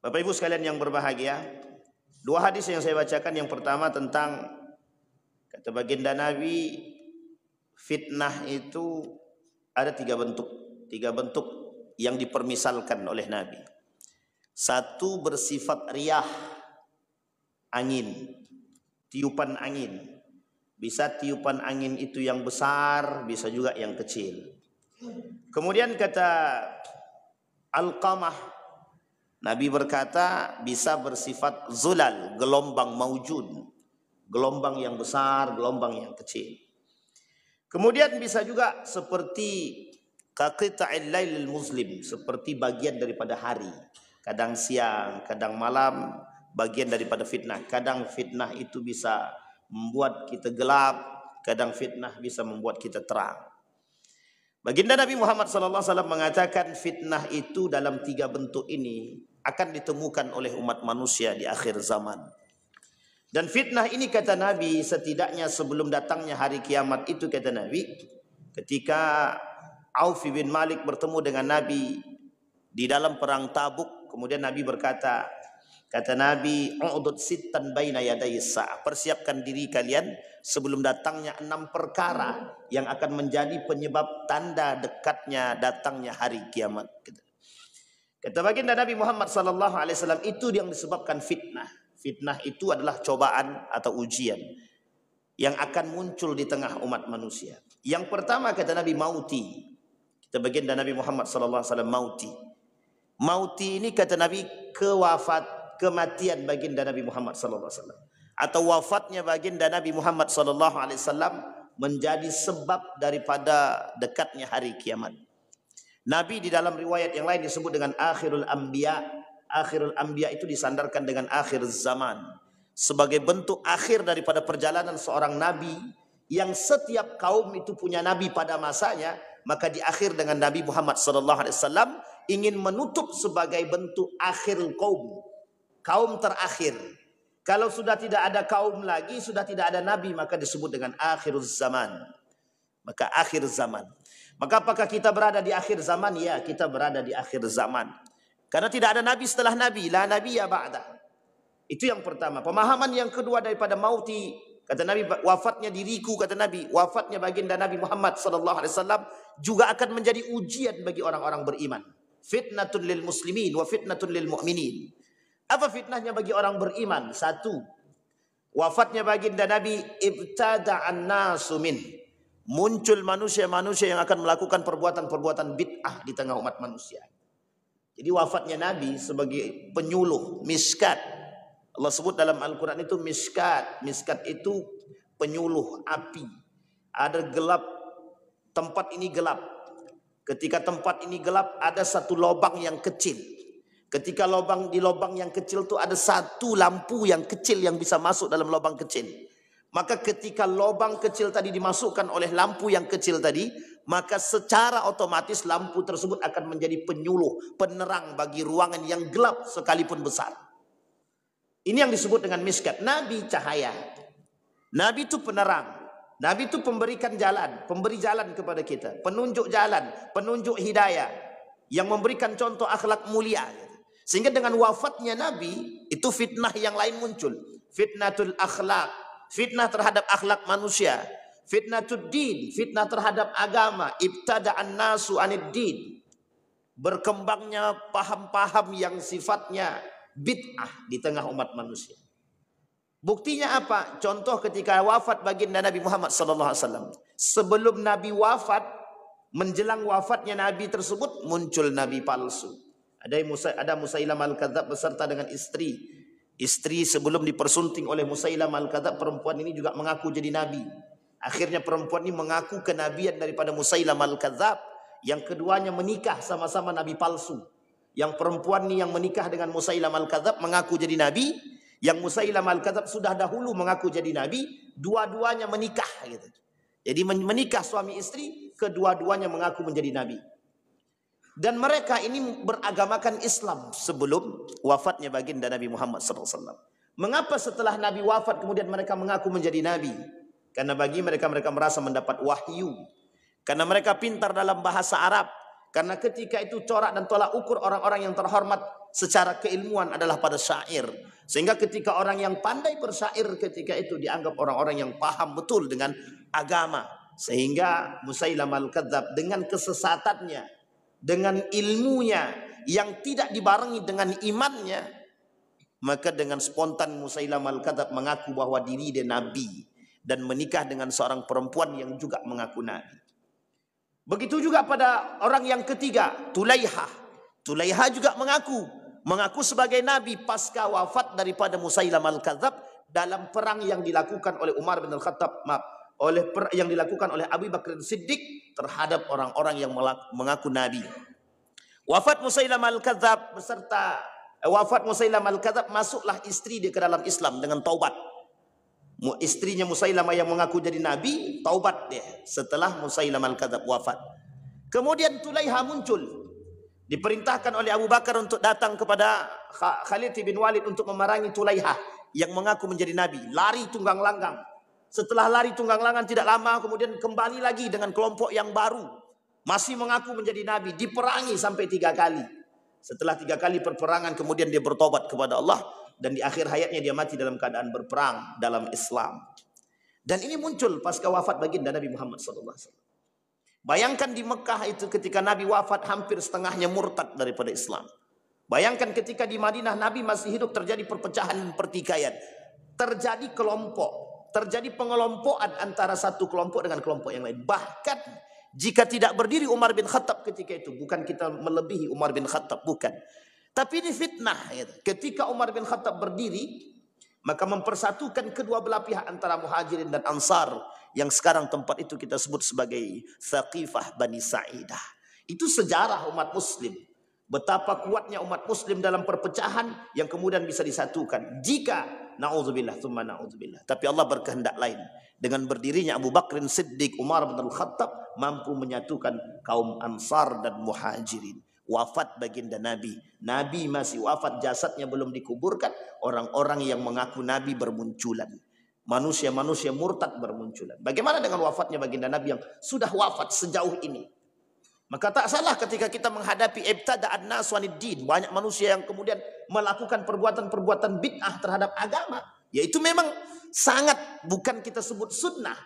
Bapak Ibu sekalian yang berbahagia, dua hadis yang saya bacakan, yang pertama tentang kata baginda Nabi, fitnah itu ada tiga bentuk yang dipermisalkan oleh Nabi. Satu bersifat riyah, angin, tiupan angin. Bisa tiupan angin itu yang besar, bisa juga yang kecil. Kemudian kata Alqamah, Nabi berkata bisa bersifat zulal, gelombang maujud, gelombang yang besar, gelombang yang kecil. Kemudian bisa juga seperti kaqita'il lailil muslim, seperti bagian daripada hari. Kadang siang, kadang malam, bagian daripada fitnah. Kadang fitnah itu bisa membuat kita gelap, kadang fitnah bisa membuat kita terang. Baginda Nabi Muhammad SAW mengatakan fitnah itu dalam tiga bentuk ini akan ditemukan oleh umat manusia di akhir zaman. Dan fitnah ini kata Nabi, setidaknya sebelum datangnya hari kiamat itu, kata Nabi, ketika Auf bin Malik bertemu dengan Nabi di dalam perang Tabuk, kemudian Nabi berkata, kata Nabi, "U'dud sittan baina yaday sa'ah." Persiapkan diri kalian sebelum datangnya 6 perkara yang akan menjadi penyebab tanda dekatnya datangnya hari kiamat. Kata baginda Nabi Muhammad SAW, itu yang disebabkan fitnah. Fitnah itu adalah cobaan atau ujian yang akan muncul di tengah umat manusia. Yang pertama kata Nabi, mauti. Kata baginda Nabi Muhammad SAW, mauti. Mauti ini kata Nabi kematian baginda Nabi Muhammad SAW, atau wafatnya baginda Nabi Muhammad SAW menjadi sebab daripada dekatnya hari kiamat. Nabi di dalam riwayat yang lain disebut dengan akhirul anbiya. Akhirul anbiya itu disandarkan dengan akhir zaman, sebagai bentuk akhir daripada perjalanan seorang nabi, yang setiap kaum itu punya nabi pada masanya, maka di akhir dengan Nabi Muhammad SAW ingin menutup sebagai bentuk akhir kaum terakhir. Kalau sudah tidak ada kaum lagi, sudah tidak ada nabi, maka disebut dengan akhir zaman. Maka akhir zaman. Maka apakah kita berada di akhir zaman? Ya, kita berada di akhir zaman. Karena tidak ada nabi setelah nabi, la nabiyya ba'da. Itu yang pertama. Pemahaman yang kedua daripada mauti, kata Nabi, wafatnya diriku, kata Nabi, wafatnya baginda Nabi Muhammad SAW juga akan menjadi ujian bagi orang-orang beriman. Fitnatun lil muslimin wa fitnatun lil mu'minin. Apa fitnahnya bagi orang beriman? Satu, wafatnya baginda Nabi, ibtada'an nasu min. Muncul manusia-manusia yang akan melakukan perbuatan-perbuatan bid'ah di tengah umat manusia. Jadi wafatnya Nabi sebagai penyuluh, miskat. Allah sebut dalam Al-Quran itu miskat. Miskat itu penyuluh api. Ada gelap, tempat ini gelap. Ketika tempat ini gelap, ada satu lubang yang kecil. Ketika di lubang yang kecil itu ada satu lampu yang kecil yang bisa masuk dalam lubang kecil. Maka ketika lubang kecil tadi dimasukkan oleh lampu yang kecil tadi, maka secara otomatis lampu tersebut akan menjadi penyuluh, penerang bagi ruangan yang gelap sekalipun besar. Ini yang disebut dengan miskat. Nabi cahaya. Nabi itu penerang. Nabi itu pemberikan jalan, pemberi jalan kepada kita, penunjuk jalan, penunjuk hidayah, yang memberikan contoh akhlak mulia. Sehingga dengan wafatnya Nabi, itu fitnah yang lain muncul. Fitnatul akhlak. Fitnah terhadap akhlak manusia. Fitnatud din, fitnah terhadap agama. Ibtada'an nasu anid din. Berkembangnya paham-paham yang sifatnya bid'ah di tengah umat manusia. Buktinya apa? Contoh ketika wafat baginda Nabi Muhammad SAW. Sebelum Nabi wafat, menjelang wafatnya Nabi tersebut, muncul Nabi palsu. Ada Musailam al-Kadzab beserta dengan istri. Istri sebelum dipersunting oleh Musailam al-Kadzab, perempuan ini juga mengaku jadi nabi. Akhirnya perempuan ini mengaku kenabian daripada Musailam al-Kadzab. Yang keduanya menikah sama-sama nabi palsu. Yang perempuan ini yang menikah dengan Musailam al-Kadzab mengaku jadi nabi. Yang Musailam al-Kadzab sudah dahulu mengaku jadi nabi. Dua-duanya menikah gitu. Jadi menikah suami istri, kedua-duanya mengaku menjadi nabi. Dan mereka ini beragamakan Islam sebelum wafatnya baginda Nabi Muhammad SAW. Mengapa setelah Nabi wafat kemudian mereka mengaku menjadi Nabi? Karena bagi mereka merasa mendapat wahyu. Karena mereka pintar dalam bahasa Arab. Karena ketika itu corak dan tolak ukur orang-orang yang terhormat secara keilmuan adalah pada syair. Sehingga ketika orang yang pandai bersyair ketika itu dianggap orang-orang yang paham betul dengan agama. Sehingga Musailamah al-Kadzdzab dengan kesesatannya, dengan ilmunya yang tidak dibarengi dengan imannya, maka dengan spontan Musailamah al-Kadzdzab mengaku bahwa diri dia nabi dan menikah dengan seorang perempuan yang juga mengaku nabi. Begitu juga pada orang yang ketiga, Tulaihah. Tulaihah juga mengaku sebagai nabi pasca wafat daripada Musailamah al-Kadzdzab dalam perang yang dilakukan oleh Umar bin Al-Khattab, yang dilakukan oleh Abu Bakar Siddiq terhadap orang-orang yang mengaku nabi. Wafat Musailamah al-Kadzdzab beserta wafat Musailamah al-Kadzdzab, masuklah istri dia ke dalam Islam dengan taubat. Istrinya Musailamah yang mengaku jadi nabi, taubat dia setelah Musailamah al-Kadzdzab wafat. Kemudian Tulaihah muncul, diperintahkan oleh Abu Bakar untuk datang kepada Khalid bin Walid untuk memerangi Tulaihah yang mengaku menjadi nabi. Lari tunggang langgang. Setelah lari tunggang langgang tidak lama kemudian kembali lagi dengan kelompok yang baru, masih mengaku menjadi nabi. Diperangi sampai 3 kali. Setelah 3 kali perperangan kemudian dia bertobat kepada Allah, dan di akhir hayatnya dia mati dalam keadaan berperang dalam Islam. Dan ini muncul pasca wafat baginda Nabi Muhammad SAW. Bayangkan di Mekah itu ketika Nabi wafat hampir setengahnya murtad daripada Islam. Bayangkan ketika di Madinah Nabi masih hidup terjadi perpecahan dan pertikaian. Terjadi kelompok, terjadi pengelompokan antara satu kelompok dengan kelompok yang lain. Bahkan jika tidak berdiri Umar bin Khattab ketika itu, bukan kita melebihi Umar bin Khattab, bukan. Tapi ini fitnah. Ketika Umar bin Khattab berdiri, maka mempersatukan kedua belah pihak antara Muhajirin dan Ansar, yang sekarang tempat itu kita sebut sebagai Thaqifah Bani Sa'idah. Itu sejarah umat Muslim. Betapa kuatnya umat Muslim dalam perpecahan yang kemudian bisa disatukan. Jika na'udzubillah, thumma na'udzubillah. Tapi Allah berkehendak lain. Dengan berdirinya Abu Bakr Siddiq, Umar bin Al-Khattab mampu menyatukan kaum Ansar dan Muhajirin. Wafat baginda Nabi. Nabi masih wafat, jasadnya belum dikuburkan. Orang-orang yang mengaku Nabi bermunculan. Manusia-manusia murtad bermunculan. Bagaimana dengan wafatnya baginda Nabi yang sudah wafat sejauh ini? Maka tak salah ketika kita menghadapi ibtada'an nas waniddin, banyak manusia yang kemudian melakukan perbuatan-perbuatan bid'ah terhadap agama. Yaitu memang sangat, bukan kita sebut sunnah,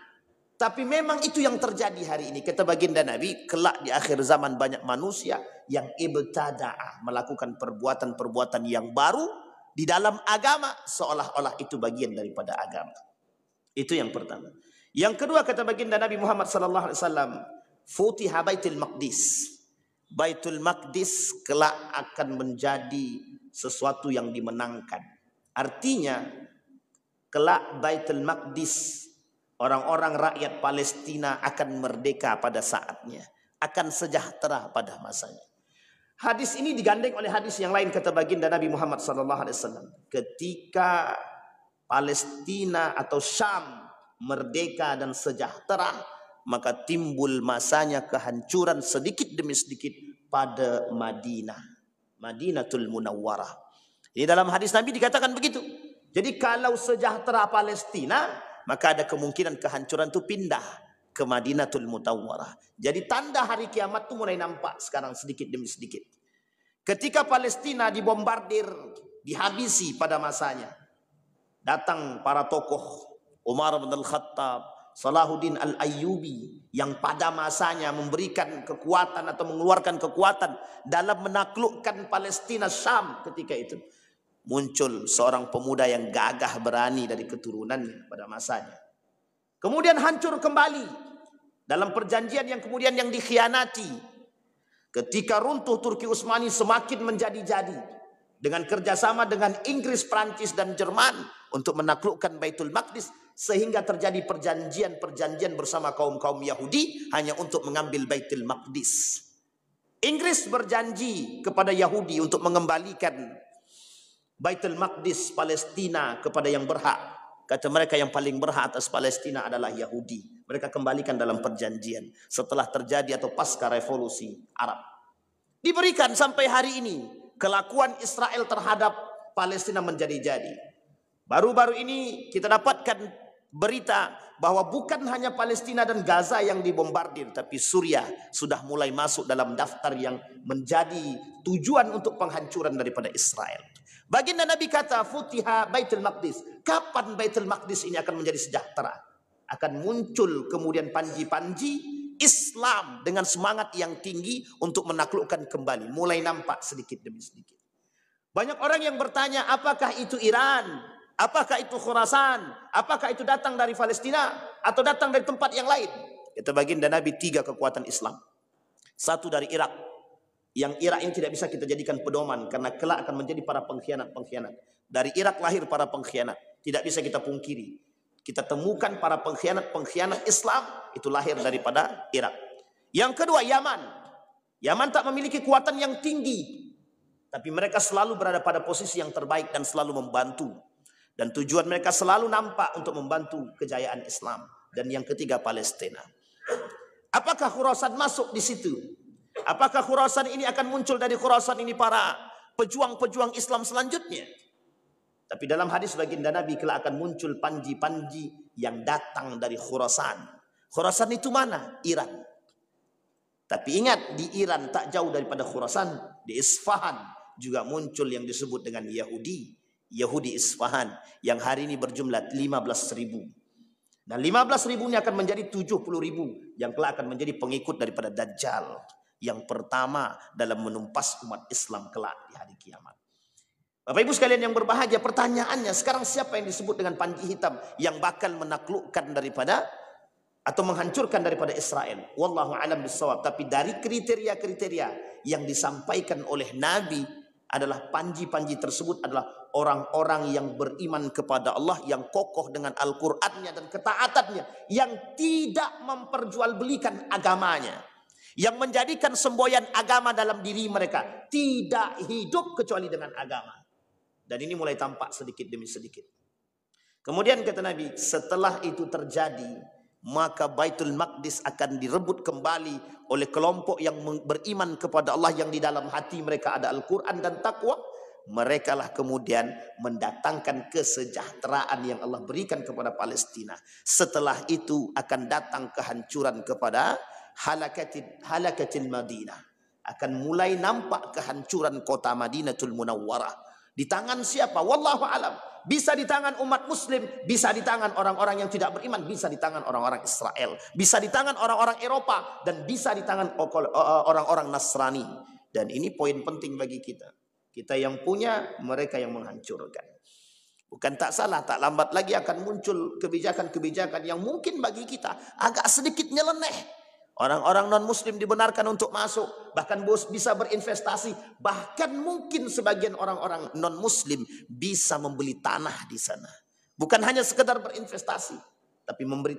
tapi memang itu yang terjadi hari ini. Kata baginda Nabi, kelak di akhir zaman banyak manusia yang ibtada'ah, melakukan perbuatan-perbuatan yang baru di dalam agama, seolah-olah itu bagian daripada agama. Itu yang pertama. Yang kedua, kata baginda Nabi Muhammad SAW, futiha Baitul Maqdis. Baitul Maqdis kelak akan menjadi sesuatu yang dimenangkan. Artinya, kelak Baitul Maqdis, orang-orang rakyat Palestina akan merdeka pada saatnya, akan sejahtera pada masanya. Hadis ini digandeng oleh hadis yang lain, kata baginda Nabi Muhammad SAW. Ketika Palestina atau Syam merdeka dan sejahtera, maka timbul masanya kehancuran sedikit demi sedikit pada Madinah, Madinatul Munawwarah. Di dalam hadis Nabi dikatakan begitu. Jadi kalau sejahtera Palestina, maka ada kemungkinan kehancuran itu pindah ke Madinatul Munawwarah. Jadi tanda hari kiamat itu mulai nampak sekarang sedikit demi sedikit. Ketika Palestina dibombardir, dihabisi pada masanya, datang para tokoh, Umar bin Al-Khattab, Salahuddin Al-Ayyubi, yang pada masanya memberikan kekuatan atau mengeluarkan kekuatan dalam menaklukkan Palestina Syam ketika itu. Muncul seorang pemuda yang gagah berani dari keturunannya pada masanya. Kemudian hancur kembali dalam perjanjian yang kemudian yang dikhianati. Ketika runtuh Turki Utsmani semakin menjadi-jadi dengan kerjasama dengan Inggris, Prancis dan Jerman untuk menaklukkan Baitul Maqdis, sehingga terjadi perjanjian-perjanjian bersama kaum-kaum Yahudi hanya untuk mengambil Baitul Maqdis. Inggris berjanji kepada Yahudi untuk mengembalikan Baitul Maqdis Palestina kepada yang berhak. Kata mereka yang paling berhak atas Palestina adalah Yahudi. Mereka kembalikan dalam perjanjian setelah terjadi atau pasca revolusi Arab. Diberikan sampai hari ini. Kelakuan Israel terhadap Palestina menjadi-jadi. Baru-baru ini kita dapatkan berita bahwa bukan hanya Palestina dan Gaza yang dibombardir, tapi Suriah sudah mulai masuk dalam daftar yang menjadi tujuan untuk penghancuran daripada Israel. Baginda Nabi kata, Futiha Baitul Maqdis. Kapan Baitul Maqdis ini akan menjadi sejahtera? Akan muncul kemudian panji-panji Islam dengan semangat yang tinggi untuk menaklukkan kembali. Mulai nampak sedikit demi sedikit. Banyak orang yang bertanya, apakah itu Iran? Apakah itu Khurasan? Apakah itu datang dari Palestina? Atau datang dari tempat yang lain? Kata baginda Nabi, 3 kekuatan Islam. 1 dari Irak. Yang Irak ini tidak bisa kita jadikan pedoman, karena kelak akan menjadi para pengkhianat-pengkhianat. Dari Irak lahir para pengkhianat. Tidak bisa kita pungkiri. Kita temukan para pengkhianat-pengkhianat Islam, itu lahir daripada Irak. Yang kedua, Yaman. Yaman tak memiliki kekuatan yang tinggi, tapi mereka selalu berada pada posisi yang terbaik dan selalu membantu. Dan tujuan mereka selalu nampak untuk membantu kejayaan Islam. Dan yang ketiga, Palestina. Apakah Khurasan masuk di situ? Apakah Khurasan ini akan muncul dari Khurasan ini para pejuang-pejuang Islam selanjutnya? Tapi dalam hadis baginda Nabi kelak akan muncul panji-panji yang datang dari Khurasan. Khurasan itu mana? Iran. Tapi ingat, di Iran tak jauh daripada Khurasan, di Isfahan juga muncul yang disebut dengan Yahudi. Yahudi Isfahan yang hari ini berjumlah 15.000. Dan 15.000 ini akan menjadi 70.000 yang kelak akan menjadi pengikut daripada Dajjal yang pertama dalam menumpas umat Islam kelak di hari kiamat. Bapak Ibu sekalian yang berbahagia, pertanyaannya sekarang siapa yang disebut dengan panji hitam yang bakal menaklukkan daripada atau menghancurkan daripada Israel? Wallahu a'lam bishawab. Tapi dari kriteria-kriteria yang disampaikan oleh Nabi adalah panji-panji tersebut adalah orang-orang yang beriman kepada Allah, yang kokoh dengan Al-Qur'annya dan ketaatannya, yang tidak memperjualbelikan agamanya, yang menjadikan semboyan agama dalam diri mereka, tidak hidup kecuali dengan agama. Dan ini mulai tampak sedikit demi sedikit. Kemudian kata Nabi, setelah itu terjadi, maka Baitul Maqdis akan direbut kembali oleh kelompok yang beriman kepada Allah, yang di dalam hati mereka ada Al-Quran dan taqwa. Mereka lah kemudian mendatangkan kesejahteraan yang Allah berikan kepada Palestina. Setelah itu akan datang kehancuran kepada halakatil Madinah. Akan mulai nampak kehancuran kota Madinatul Munawwarah. Di tangan siapa? Wallahu alam. Bisa di tangan umat muslim, bisa di tangan orang-orang yang tidak beriman, bisa di tangan orang-orang Israel, bisa di tangan orang-orang Eropa, dan bisa di tangan orang-orang Nasrani. Dan ini poin penting bagi kita. Kita yang punya, mereka yang menghancurkan. Bukan tak salah, tak lambat lagi akan muncul kebijakan-kebijakan yang mungkin bagi kita agak sedikit nyeleneh. Orang-orang non-muslim dibenarkan untuk masuk, bahkan bisa berinvestasi, bahkan mungkin sebagian orang-orang non-muslim bisa membeli tanah di sana. Bukan hanya sekedar berinvestasi, tapi membeli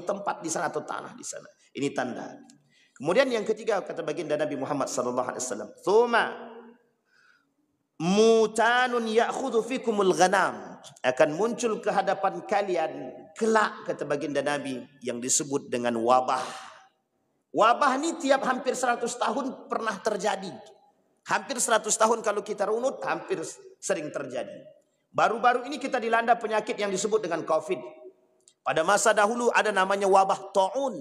tempat di sana atau tanah di sana. Ini tanda. Kemudian yang ketiga kata baginda Nabi Muhammad SAW, "Tsumma mutanun ya'khudhu fikumul ghanam." Akan muncul ke hadapan kalian kelak, kata baginda Nabi, yang disebut dengan wabah. Wabah ini tiap hampir 100 tahun pernah terjadi. Hampir 100 tahun kalau kita runut, hampir sering terjadi. Baru-baru ini kita dilanda penyakit yang disebut dengan COVID. Pada masa dahulu ada namanya wabah ta'un.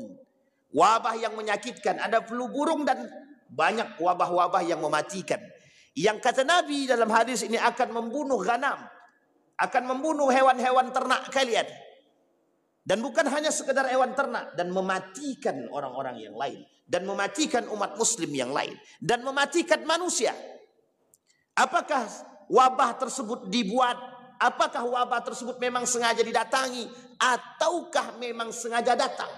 Wabah yang menyakitkan. Ada flu burung dan banyak wabah-wabah yang mematikan. Yang kata Nabi dalam hadis ini akan membunuh ghanam. Akan membunuh hewan-hewan ternak kalian. Dan bukan hanya sekedar hewan ternak, dan mematikan orang-orang yang lain, dan mematikan umat muslim yang lain, dan mematikan manusia. Apakah wabah tersebut dibuat? Apakah wabah tersebut memang sengaja didatangi, ataukah memang sengaja datang?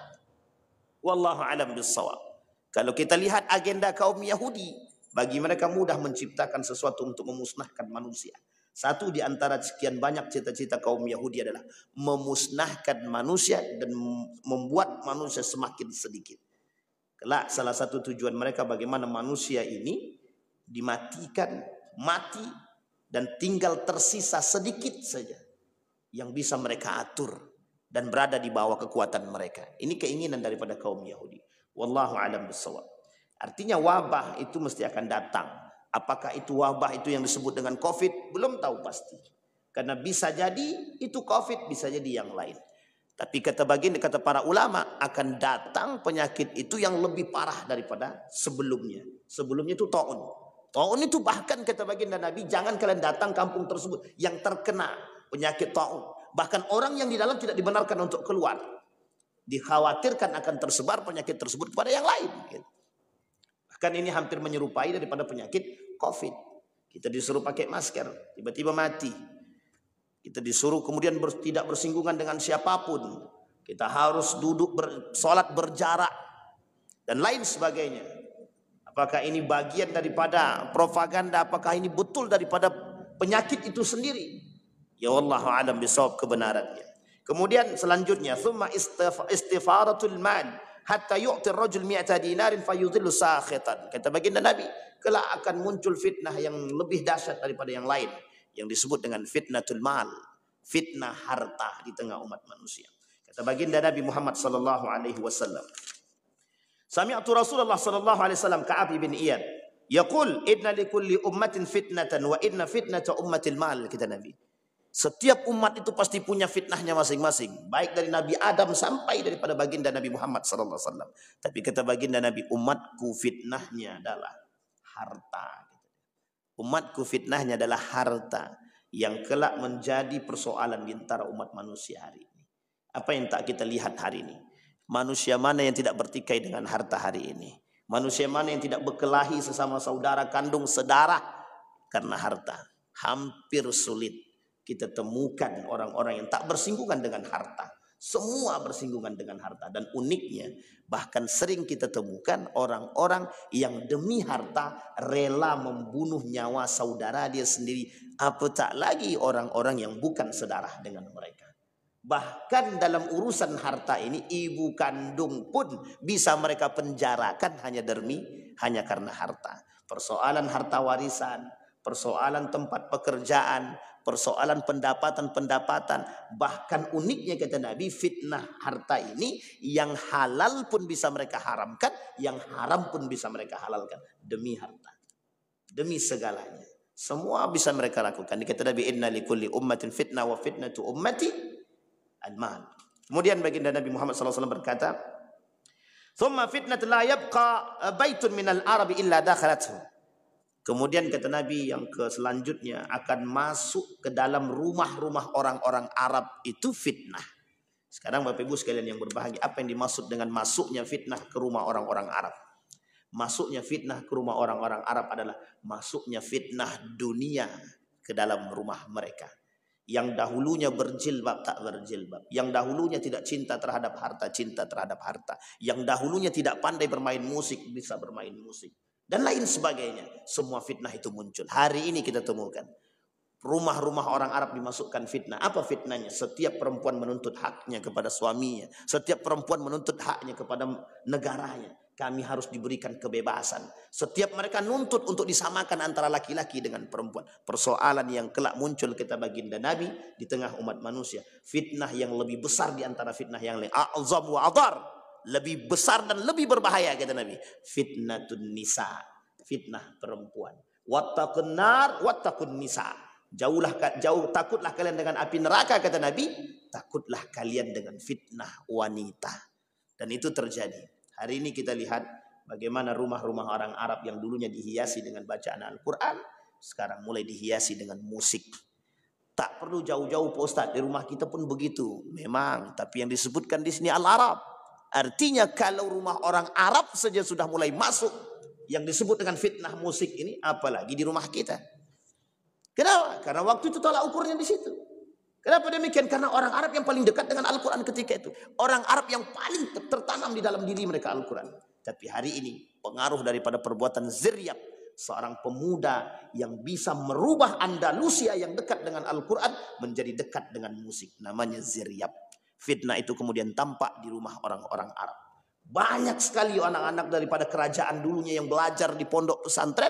Wallahu a'lam bishawab. Kalau kita lihat agenda kaum Yahudi, bagi mereka mudah menciptakan sesuatu untuk memusnahkan manusia. Satu di antara sekian banyak cita-cita kaum Yahudi adalah memusnahkan manusia dan membuat manusia semakin sedikit. Kelak salah satu tujuan mereka bagaimana manusia ini dimatikan, mati, dan tinggal tersisa sedikit saja yang bisa mereka atur dan berada di bawah kekuatan mereka. Ini keinginan daripada kaum Yahudi. Wallahu a'lam bishawab. Artinya wabah itu mesti akan datang. Apakah itu wabah itu yang disebut dengan COVID? Belum tahu pasti. Karena bisa jadi itu COVID, bisa jadi yang lain. Tapi kata para ulama, akan datang penyakit itu yang lebih parah daripada sebelumnya. Sebelumnya itu taun. Taun itu bahkan kata baginda Nabi, jangan kalian datang kampung tersebut yang terkena penyakit taun. Bahkan orang yang di dalam tidak dibenarkan untuk keluar. Dikhawatirkan akan tersebar penyakit tersebut kepada yang lain. Bahkan ini hampir menyerupai daripada penyakit COVID. Kita disuruh pakai masker, tiba-tiba mati. Kita disuruh kemudian tidak bersinggungan dengan siapapun. Kita harus duduk sholat berjarak dan lain sebagainya. Apakah ini bagian daripada propaganda? Apakah ini betul daripada penyakit itu sendiri? Ya Allah a'lam bishawab kebenarannya. Kemudian selanjutnya, thumma istifaratul mal hatta yu'ti ar-rajul 100 dinarin fayudhillu sakhitan. Kata baginda Nabi, kelak akan muncul fitnah yang lebih dahsyat daripada yang lain, yang disebut dengan fitnatul mal, fitnah harta di tengah umat manusia. Kata baginda Nabi Muhammad sallallahu alaihi wasallam, sami'tu Rasulullah sallallahu alaihi wasallam Ka'ab bin Iyad yaqul inna likulli ummatin fitnatan wa inna fitnata ummatil mal. Kata Nabi, setiap umat itu pasti punya fitnahnya masing-masing, baik dari Nabi Adam sampai daripada baginda Nabi Muhammad sallallahu alaihi wasallam. Tapi kata baginda Nabi, umatku fitnahnya adalah harta. Umatku fitnahnya adalah harta, yang kelak menjadi persoalan di antara umat manusia hari ini. Apa yang tak kita lihat hari ini? Manusia mana yang tidak bertikai dengan harta hari ini? Manusia mana yang tidak berkelahi sesama saudara kandung sedarah karena harta? Hampir sulit kita temukan orang-orang yang tak bersinggungan dengan harta. Semua bersinggungan dengan harta. Dan uniknya, bahkan sering kita temukan orang-orang yang demi harta rela membunuh nyawa saudara dia sendiri. Apatah lagi orang-orang yang bukan sedarah dengan mereka. Bahkan dalam urusan harta ini, ibu kandung pun bisa mereka penjarakan hanya karena harta. Persoalan harta warisan, persoalan tempat pekerjaan, persoalan pendapatan, bahkan uniknya kata Nabi, fitnah harta ini yang halal pun bisa mereka haramkan, yang haram pun bisa mereka halalkan demi harta, demi segalanya. Semua bisa mereka lakukan. Dikata Nabi, inna likulli ummatin fitnah wa fitnatu ummati al-mal. Kemudian baginda Nabi Muhammad SAW berkata, thumma fitnat la yabqa baitun minal arabi illa dakhalathu. Kemudian kata Nabi yang selanjutnya akan masuk ke dalam rumah-rumah orang-orang Arab itu fitnah. Sekarang Bapak Ibu sekalian yang berbahagia, apa yang dimaksud dengan masuknya fitnah ke rumah orang-orang Arab? Masuknya fitnah ke rumah orang-orang Arab adalah masuknya fitnah dunia ke dalam rumah mereka. Yang dahulunya berjilbab tak berjilbab, yang dahulunya tidak cinta terhadap harta, cinta terhadap harta, yang dahulunya tidak pandai bermain musik, bisa bermain musik, dan lain sebagainya. Semua fitnah itu muncul. Hari ini kita temukan rumah-rumah orang Arab dimasukkan fitnah. Apa fitnahnya? Setiap perempuan menuntut haknya kepada suaminya. Setiap perempuan menuntut haknya kepada negaranya. Kami harus diberikan kebebasan. Setiap mereka nuntut untuk disamakan antara laki-laki dengan perempuan. Persoalan yang kelak muncul kata baginda Nabi di tengah umat manusia. Fitnah yang lebih besar di antara fitnah yang lain. A'zam wa adhar. Lebih besar dan lebih berbahaya kata Nabi. Fitnatun nisa, fitnah perempuan. Wattaqun nar wattaqun nisa. Takutlah kalian dengan api neraka kata Nabi, takutlah kalian dengan fitnah wanita. Dan itu terjadi. Hari ini kita lihat bagaimana rumah-rumah orang Arab yang dulunya dihiasi dengan bacaan Al-Quran, sekarang mulai dihiasi dengan musik. Tak perlu jauh-jauh Pak Ustaz, di rumah kita pun begitu. Memang, tapi yang disebutkan di sini Al-Arab. Artinya kalau rumah orang Arab saja sudah mulai masuk yang disebut dengan fitnah musik ini, apalagi di rumah kita. Kenapa? Karena waktu itu tolak ukurnya di situ. Kenapa demikian? Karena orang Arab yang paling dekat dengan Al-Quran ketika itu. Orang Arab yang paling tertanam di dalam diri mereka Al-Quran. Tapi hari ini pengaruh daripada perbuatan Ziryab, seorang pemuda yang bisa merubah Andalusia yang dekat dengan Al-Quran menjadi dekat dengan musik. Namanya Ziryab. Fitnah itu kemudian tampak di rumah orang-orang Arab. Banyak sekali anak-anak daripada kerajaan dulunya yang belajar di pondok pesantren,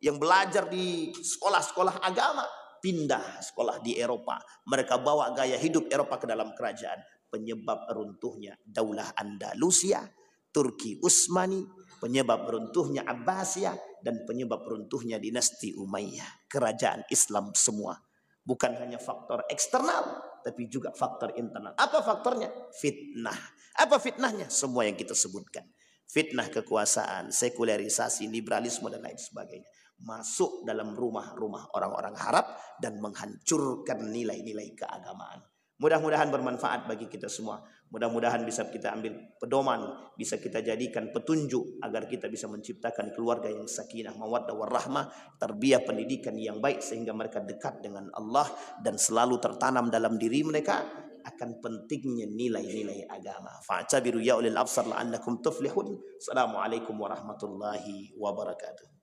yang belajar di sekolah-sekolah agama, pindah sekolah di Eropa. Mereka bawa gaya hidup Eropa ke dalam kerajaan. Penyebab runtuhnya Daulah Andalusia, Turki Utsmani, penyebab runtuhnya Abbasiyah, dan penyebab runtuhnya dinasti Umayyah. Kerajaan Islam semua. Bukan hanya faktor eksternal, tapi juga faktor internal. Apa faktornya? Fitnah. Apa fitnahnya? Semua yang kita sebutkan. Fitnah kekuasaan, sekularisasi, liberalisme dan lain sebagainya. Masuk dalam rumah-rumah orang-orang Arab dan menghancurkan nilai-nilai keagamaan. Mudah-mudahan bermanfaat bagi kita semua. Mudah-mudahan bisa kita ambil pedoman, bisa kita jadikan petunjuk agar kita bisa menciptakan keluarga yang sakinah, mawaddah warahmah, tarbiyah pendidikan yang baik sehingga mereka dekat dengan Allah dan selalu tertanam dalam diri mereka akan pentingnya nilai-nilai agama. Fa'tabiru ya ulil absar la'annakum tuflihun. Assalamualaikum warahmatullahi wabarakatuh.